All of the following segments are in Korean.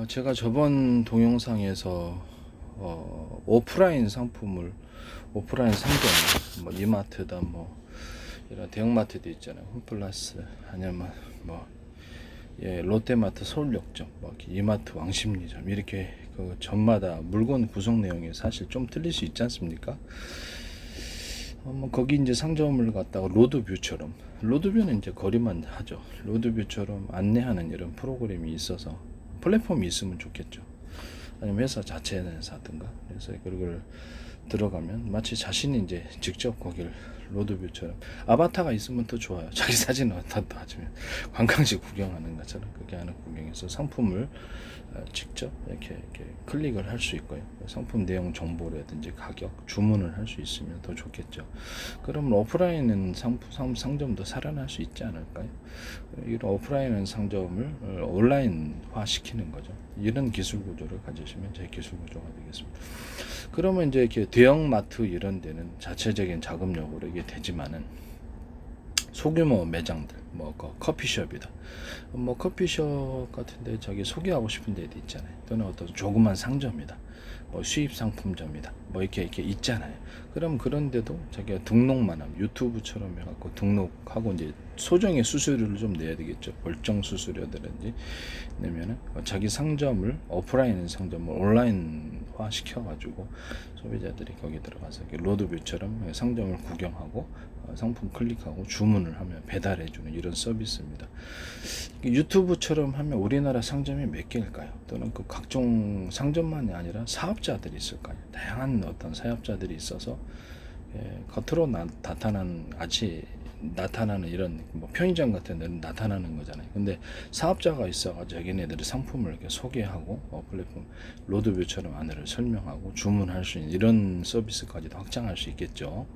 제가 저번 동영상에서 오프라인 상품을 오프라인 상점 뭐 이마트다 뭐 이런 대형마트도 있잖아요. 홈플러스 아니면 뭐 롯데마트 서울역점 뭐 이마트 왕십리점 이렇게 그 점마다 물건 구성 내용이 사실 좀 틀릴 수 있지 않습니까? 뭐 거기 이제 상점을 갖다가 로드뷰처럼 로드뷰는 이제 거리만 하죠. 로드뷰처럼 안내하는 이런 프로그램이 있어서 플랫폼이 있으면 좋겠죠. 아니면 회사 자체에서 하든가. 그래서 그걸 들어가면 마치 자신이 이제 직접 거길 로드뷰처럼 아바타가 있으면 더 좋아요. 자기 사진 아바타도 하시면 관광지 구경하는 것처럼 그렇게 하는 구경에서 상품을 직접 이렇게 클릭을 할 수 있고요. 상품 내용 정보라든지 가격, 주문을 할 수 있으면 더 좋겠죠. 그러면 오프라인은 상점도 살아날 수 있지 않을까요? 이런 오프라인 상점을 온라인화 시키는 거죠. 이런 기술 구조를 가지시면 제 기술 구조가 되겠습니다. 그러면 이제 이렇게 대형마트 이런 데는 자체적인 자금력으로 이게 되지만은 소규모 매장들, 뭐 커피숍이다, 뭐 커피숍 같은데 자기 소개하고 싶은 데도 있잖아요. 또는 어떤 조그만 상점이다, 뭐 수입 상품점이다, 뭐 이렇게 있잖아요. 그럼 그런데도 자기가 등록만 하면 유튜브처럼 해갖고 등록하고 이제 소정의 수수료를 좀 내야 되겠죠. 월정 수수료라든지 내면은 자기 상점을 오프라인 상점을 온라인화 시켜가지고 소비자들이 거기 들어가서 로드뷰처럼 상점을 구경하고 상품 클릭하고 주문을 하면 배달해주는 이런 서비스입니다. 유튜브처럼 하면 우리나라 상점이 몇 개일까요? 또는 그 각종 상점만이 아니라 사업자들이 있을까요? 다양한 어떤 사업자들이 있어서 겉으로 나타나는 이런 뭐 편의점 같은 데는 나타나는 거잖아요. 근데 사업자가 있어가지고 자기네들이 상품을 이렇게 소개하고 플랫폼 로드뷰처럼 안내를 설명하고 주문할 수 있는 이런 서비스까지도 확장할 수 있겠죠.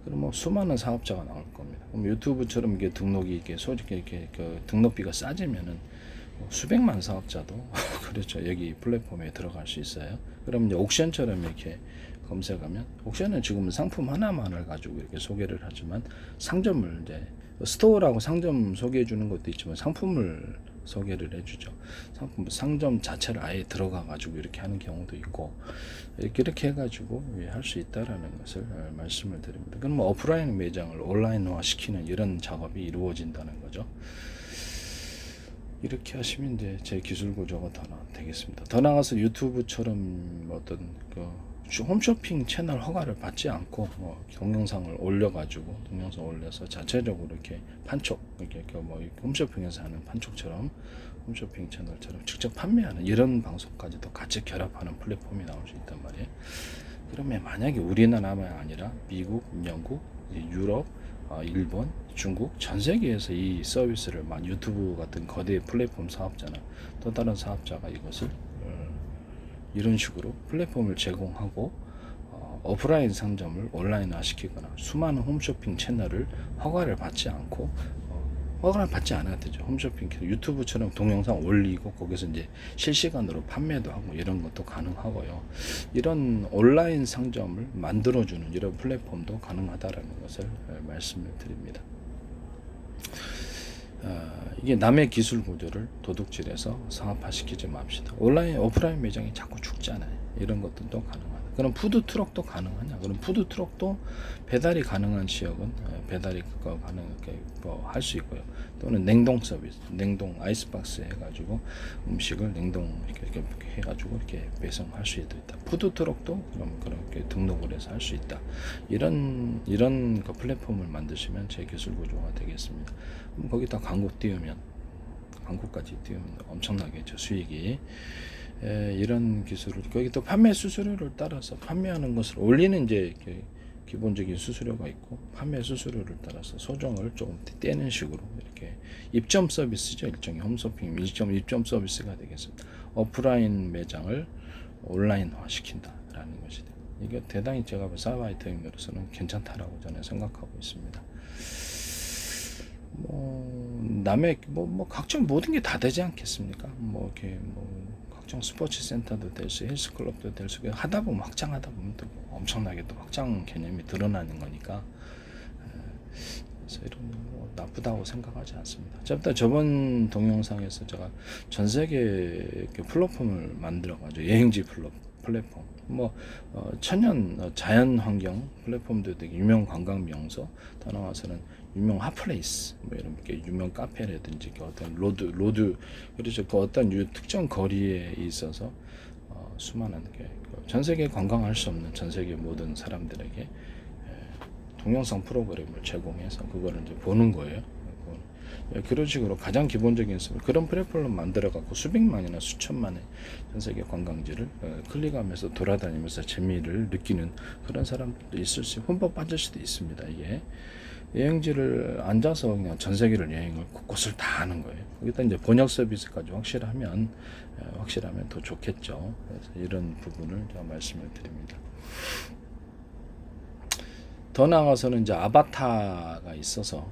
그럼 뭐 수많은 사업자가 나올 겁니다. 그럼 유튜브처럼 이게 등록이 이렇게 솔직히 이렇게 그 등록비가 싸지면은 수백만 사업자도 그렇죠. 여기 플랫폼에 들어갈 수 있어요. 그럼 이제 옥션처럼 이렇게 검색하면 옥션은 지금은 상품 하나만을 가지고 이렇게 소개를 하지만 상점을 이제 스토어라고 상점 소개해 주는 것도 있지만 상품을 소개를 해주죠. 상점 자체를 아예 들어가 가지고 이렇게 하는 경우도 있고 이렇게 해가지고 할 수 있다라는 것을 말씀을 드립니다. 그럼 뭐 오프라인 매장을 온라인화 시키는 이런 작업이 이루어진다는 거죠. 이렇게 하시면 이제 제 기술 구조가 더 되겠습니다. 더 나아가서 유튜브처럼 어떤 그 홈쇼핑 채널 허가를 받지 않고 동영상을 올려서 자체적으로 이렇게 판촉 이렇게 뭐 홈쇼핑에서 하는 판촉처럼 홈쇼핑 채널처럼 직접 판매하는 이런 방송까지도 같이 결합하는 플랫폼이 나올 수 있단 말이에요. 그러면 만약에 우리나라만 아니라 미국, 영국, 유럽, 일본, 중국 전 세계에서 이 서비스를 유튜브 같은 거대 플랫폼 사업자나 또 다른 사업자가 이것을 이런 식으로 플랫폼을 제공하고 오프라인 상점을 온라인화 시키거나 수많은 홈쇼핑 채널을 허가를 받지 않아도 되죠. 홈쇼핑 유튜브처럼 동영상 올리고 거기서 이제 실시간으로 판매도 하고 이런 것도 가능하고요. 이런 온라인 상점을 만들어주는 이런 플랫폼도 가능하다라는 것을 말씀을 드립니다. 이게 남의 기술 구조를 도둑질해서 상업화시키지 맙시다. 오프라인 매장이 자꾸 죽잖아요. 이런 것들도 가능하다. 그럼 푸드트럭도 가능하냐? 그럼 푸드트럭도 배달이 가능한 지역은 배달이 가능하게 할 수 있고요. 또는 냉동 서비스, 냉동 아이스박스 해가지고 음식을 냉동 이렇게 해가지고 이렇게 배송할 수 있다. 푸드트럭도 그럼 그렇게 등록을 해서 할 수 있다. 이런 그 플랫폼을 만드시면 제 기술 구조가 되겠습니다. 그럼 거기다 광고까지 띄우면 엄청나겠죠, 수익이. 이런 기술을 거기 또 판매 수수료를 따라서 판매하는 것을 올리는 이제 기본적인 수수료가 있고 판매 수수료를 따라서 소정을 조금 떼는 식으로 이렇게 입점 서비스죠. 일종의 홈쇼핑 입점 서비스가 되겠습니다. 오프라인 매장을 온라인화 시킨다라는 것이 됩니다. 이게 대단히 제가 사바이터임으로서는 괜찮다라고 저는 생각하고 있습니다. 남의 각종 모든 게 다 되지 않겠습니까? 각종 스포츠 센터도 될 수, 헬스클럽도 될 수, 하다 보면 확장하다 보면 또 엄청나게 또 확장 개념이 드러나는 거니까 그래서 이런 뭐 나쁘다고 생각하지 않습니다. 어쨌든 저번 동영상에서 제가 전 세계 플랫폼을 만들어가지고 여행지 플랫폼, 뭐 천연 자연 환경 플랫폼도 되게 유명 관광 명소, 더 나와서는 유명 핫플레이스, 뭐 이렇게 유명 카페라든지 어떤 로드 그렇죠. 그 어떤 특정 거리에 있어서 수많은 전 세계 관광할 수 없는 전 세계 모든 사람들에게 동영상 프로그램을 제공해서 그거를 이제 보는 거예요. 그런 식으로 가장 기본적인 그런 플랫폼을 만들어 갖고 수백만이나 수천만의 전 세계 관광지를 클릭하면서 돌아다니면서 재미를 느끼는 그런 사람도 있을 수, 흠뻑 빠질 수도 있습니다. 이게 여행지를 앉아서 그냥 전 세계를 여행을 곳곳을 다 하는 거예요. 거기다 이제 번역 서비스까지 확실하면 더 좋겠죠. 그래서 이런 부분을 제가 말씀을 드립니다. 더 나아가서는 이제 아바타가 있어서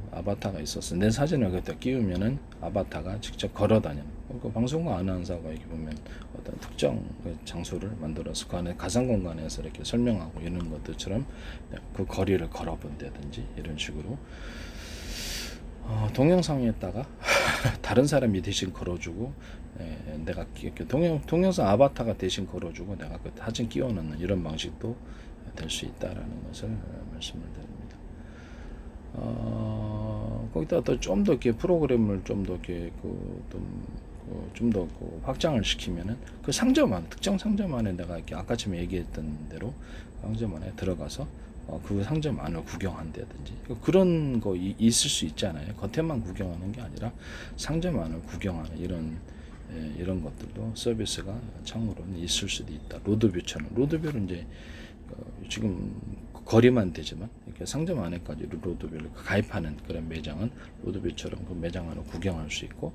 내 사진을 그때 끼우면은 아바타가 직접 걸어 다니는, 그 방송국 아나운서가 이렇게 보면 어떤 특정 장소를 만들어서 그 안에 가상 공간에서 이렇게 설명하고 이런 것들처럼 그 거리를 걸어본다든지 이런 식으로 동영상에다가 다른 사람이 대신 걸어주고 내가 이렇게 동영상 아바타가 대신 걸어주고 내가 그 사진 끼워넣는 이런 방식도 될 수 있다라는 것을 말씀을 드립니다. 거기다 또 좀 더 이렇게 프로그램을 좀 더 이렇게 좀 더 확장을 시키면은 그 상점 안 특정 상점 안에 내가 이렇게 아까처럼 얘기했던 대로 상점 안에 들어가서 그 상점 안을 구경한다든지 그런 거 있을 수 있잖아요. 겉에만 구경하는 게 아니라 상점 안을 구경하는 이런 것들도 서비스가 참고로는 있을 수도 있다. 로드뷰처럼 로드뷰는 이제 지금 거리만 되지만 이렇게 상점 안에까지 로드뷰를 가입하는 그런 매장은 로드뷰처럼 그 매장 안을 구경할 수 있고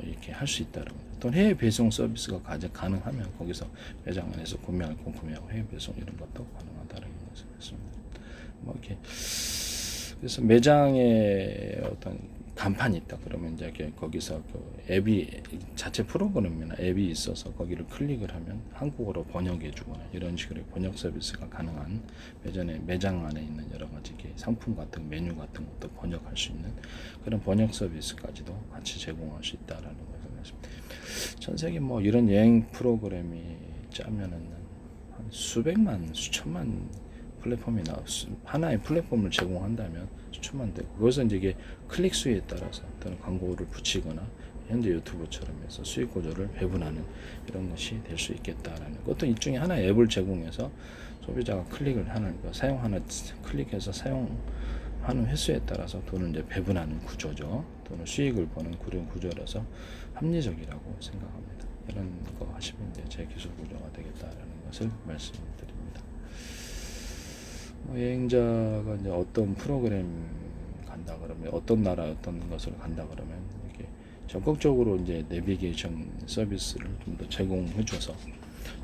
이렇게 할 수 있다는 거죠. 또 해외 배송 서비스가 가능하면 거기서 매장 안에서 구매하고 해외 배송 이런 것도 가능하다는 것을 했습니다. 뭐 이렇게 그래서 매장에 어떤 간판이 있다 그러면 이제 거기서 그 앱이 자체 프로그램이나 앱이 있어서 거기를 클릭을 하면 한국어로 번역해 주거나 이런 식으로 번역 서비스가 가능한 매장 안에 있는 여러 가지 상품 같은 메뉴 같은 것도 번역할 수 있는 그런 번역 서비스까지도 같이 제공할 수 있다라는 것을 말씀드립니다. 전 세계 뭐 이런 여행 프로그램이 짜면은 한 수백만 수천만 플랫폼이나 하나의 플랫폼을 제공한다면 수천만 되고 그것은 이제 이게 클릭 수에 따라서 어떤 광고를 붙이거나 현재 유튜브처럼 해서 수익 구조를 배분하는 이런 것이 될 수 있겠다라는 것도 일종의 하나의 앱을 제공해서 소비자가 클릭을 하는 거 클릭해서 사용하는 횟수에 따라서 돈을 이제 배분하는 구조죠. 돈을 수익을 버는 그런 구조라서 합리적이라고 생각합니다. 이런 거 하시면 이제 제 기술 구조가 되겠다라는 것을 말씀드립니다. 여행자가 이제 어떤 프로그램 간다 그러면 어떤 나라 어떤 것을 간다 그러면 이렇게 적극적으로 이제 내비게이션 서비스를 좀 더 제공해줘서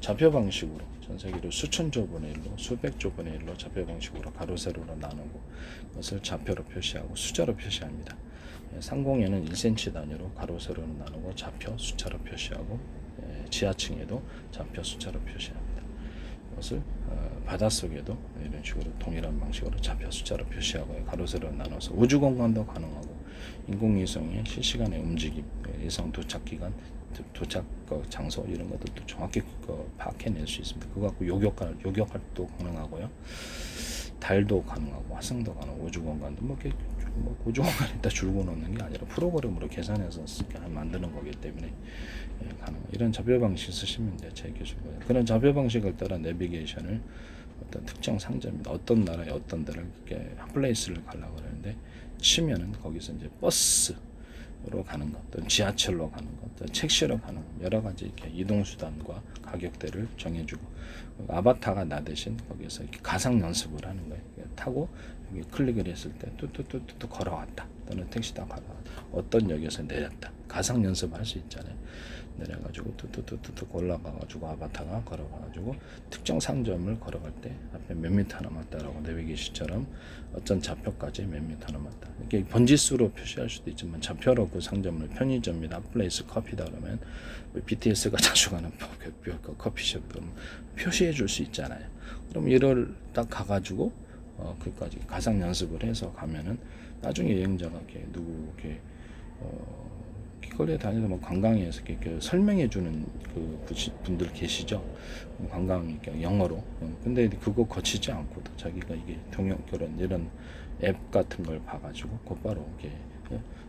좌표 방식으로 전 세계로 수천조 분의 1로 수백조 분의 1로 좌표 방식으로 가로 세로로 나누고 그것을 좌표로 표시하고 숫자로 표시합니다. 상공에는 1cm 단위로 가로 세로로 나누고 좌표 숫자로 표시하고 지하층에도 좌표 숫자로 표시합니다. 것을 바닷속에도 이런 식으로 동일한 방식으로 좌표 숫자로 표시하고 가로 세로 나눠서 우주 공간도 가능하고 인공위성의 실시간의 움직임, 예상 도착 기간, 도착 장소 이런 것들도 정확히 파악해낼 수 있습니다. 그거 갖고 요격활도 가능하고요. 달도 가능하고 화성도 가능하고 우주 공간도 우주 공간에다 줄고 놓는 게 아니라 프로그램으로 계산해서 만드는 거기 때문에 가능. 이런 좌표 방식 쓰시면 이제 제 기술고요. 그런 좌표 방식을 따라 내비게이션을 어떤 특정 상점이나 어떤 나라의 어떤 데를 이렇게 핫플레이스를 가려고 그러는데 치면은 거기서 이제 버스로 가는 것, 또 지하철로 가는 것, 또 택시로 가는 것, 여러 가지 이렇게 이동 수단과 가격대를 정해주고 아바타가 나 대신 거기서 이렇게 가상 연습을 하는 거예요. 타고 여기 클릭을 했을 때 뚜뚜뚜뚜 걸어왔다. 또는 택시다 걸어왔다. 어떤 역에서 내렸다. 가상 연습을 할 수 있잖아요. 내려가지고 뚜뚜뚜뚜 올라가가지고 아바타가 걸어가가지고 특정 상점을 걸어갈 때 앞에 몇 미터 남았다라고 내비게이션처럼 어떤 좌표까지 몇 미터 남았다. 이렇게 번지수로 표시할 수도 있지만 좌표로 그 상점을 편의점이나 핫플레이스 커피다 그러면 BTS가 자주 가는 커피숍 표시해 줄 수 있잖아요. 그럼 이를 딱 가가지고 그까지 가상 연습을 해서 가면은 나중에 여행자가 이렇게 누구 이렇게 길거리에 다니면서 뭐 관광에서 이렇게 설명해 주는 그 분들 계시죠. 관광 이렇게 영어로. 근데 그거 거치지 않고도 자기가 이게 동영 그런 이런 앱 같은 걸 봐가지고 곧바로 이렇게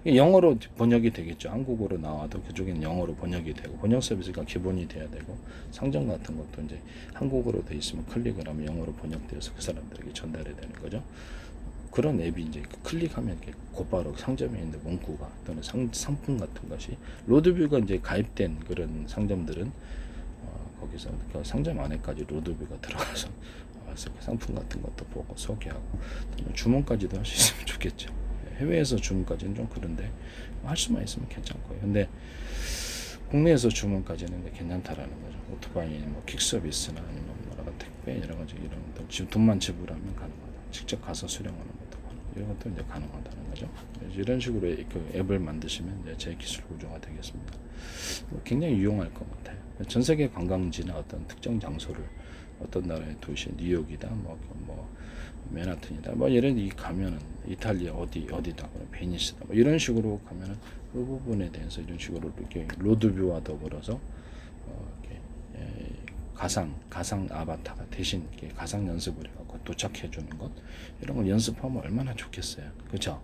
영어로 번역이 되겠죠. 한국어로 나와도 그쪽엔 영어로 번역이 되고 번역 서비스가 기본이 돼야 되고 상점 같은 것도 이제 한국어로 돼 있으면 클릭을 하면 영어로 번역돼서 그 사람들에게 전달이 되는 거죠. 그런 앱이 이제 클릭하면 이렇게 곧바로 상점에 있는 문구가 또는 상품 같은 것이 로드뷰가 이제 가입된 그런 상점들은 거기서 그 상점 안에까지 로드뷰가 들어가서 그 상품 같은 것도 보고 소개하고 주문까지도 할 수 있으면 좋겠죠. 해외에서 주문까지는 좀 그런데 할 수만 있으면 괜찮고요. 근데 국내에서 주문까지는 괜찮다라는 거죠. 오토바이, 뭐 퀵서비스나 아니면 뭐라가 택배 여러 가지 이런 것들 돈만 지불하면 가능하다. 직접 가서 수령하는 것도 이런 것도 이제 가능하다는 거죠. 이런 식으로 그 앱을 만드시면 이제 제 기술 구조가 되겠습니다. 굉장히 유용할 것 같아요. 전 세계 관광지나 어떤 특정 장소를 어떤 나라의 도시, 뉴욕이다, 뭐 맨하튼이다, 뭐 이런 데 가면은 이탈리아 어디다, 베니스다, 뭐 이런 식으로 가면은 그 부분에 대해서 이런 식으로 이렇게 로드뷰와 더불어서 이렇게 가상 아바타가 대신 이렇게 가상 연습을 해갖고 도착해 주는 것 이런 걸 연습하면 얼마나 좋겠어요, 그렇죠?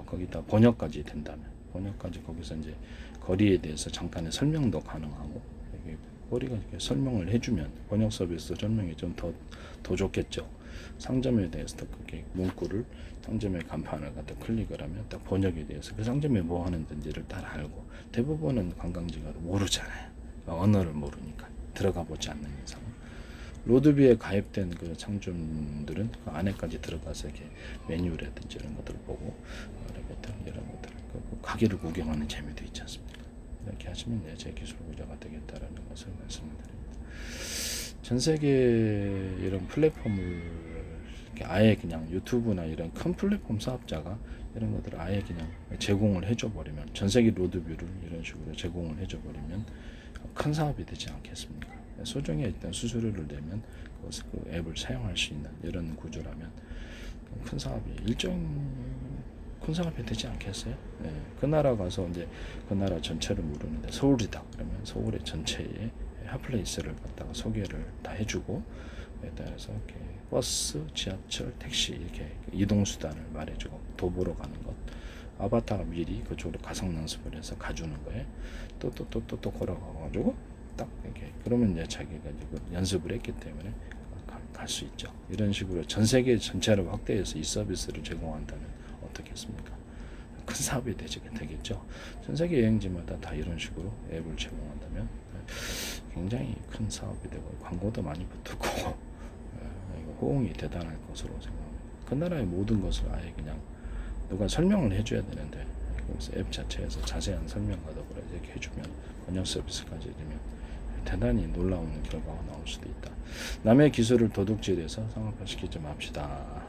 거기다 번역까지 된다면 번역까지 거기서 이제 거리에 대해서 잠깐의 설명도 가능하고 우리가 이렇게 설명을 해주면 번역 서비스 설명이 좀 더 좋겠죠. 상점에 대해서도 그렇게 문구를 상점의 간판을 갖다 클릭을 하면 딱 번역에 대해서 그 상점에 뭐 하는지를 다 알고 대부분은 관광지가 모르잖아요. 언어를 모르니까 들어가 보지 않는 이상. 로드뷰에 가입된 그 상점들은 그 안에까지 들어가서 이렇게 메뉴라든지 이런 것들을 보고 이런 것들 그 가게를 구경하는 재미도 있지 않습니까? 이렇게 하시면 제 기술 구조가 되겠다라는 것을 말씀드립니다. 전 세계 이런 플랫폼을 아예 그냥 유튜브나 이런 큰 플랫폼 사업자가 이런 것들을 아예 그냥 제공을 해줘 버리면 전 세계 로드뷰를 이런 식으로 제공을 해줘 버리면 큰 사업이 되지 않겠습니까? 소정에 일단 수수료를 내면 그 앱을 사용할 수 있는 이런 구조라면 큰 사업이 큰 사업이 되지 않겠어요? 네. 그 나라 가서 이제 그 나라 전체를 모르는데 서울이다 그러면 서울의 전체에 핫플레이스를 갖다가 소개를 다 해주고 따라서 이렇게 버스, 지하철, 택시 이렇게 이동 수단을 말해주고 도보로 가는 것 아바타가 미리 그쪽으로 가상 연습을 해서 가주는 거예요. 또 걸어가가지고 딱 이렇게 그러면 이제 자기가 이제 연습을 했기 때문에 갈 수 있죠. 이런 식으로 전 세계 전체를 확대해서 이 서비스를 제공한다면 어떻겠습니까? 큰 사업이 되겠죠. 전 세계 여행지마다 다 이런 식으로 앱을 제공한다면 굉장히 큰 사업이 되고 광고도 많이 붙고 호응이 대단할 것으로 생각합니다. 그 나라의 모든 것을 아예 그냥 누가 설명을 해줘야 되는데 그래서 앱 자체에서 자세한 설명과 더불어 이렇게 해주면 번역 서비스까지 되면 대단히 놀라운 결과가 나올 수도 있다. 남의 기술을 도둑질해서 상업화시키지 맙시다.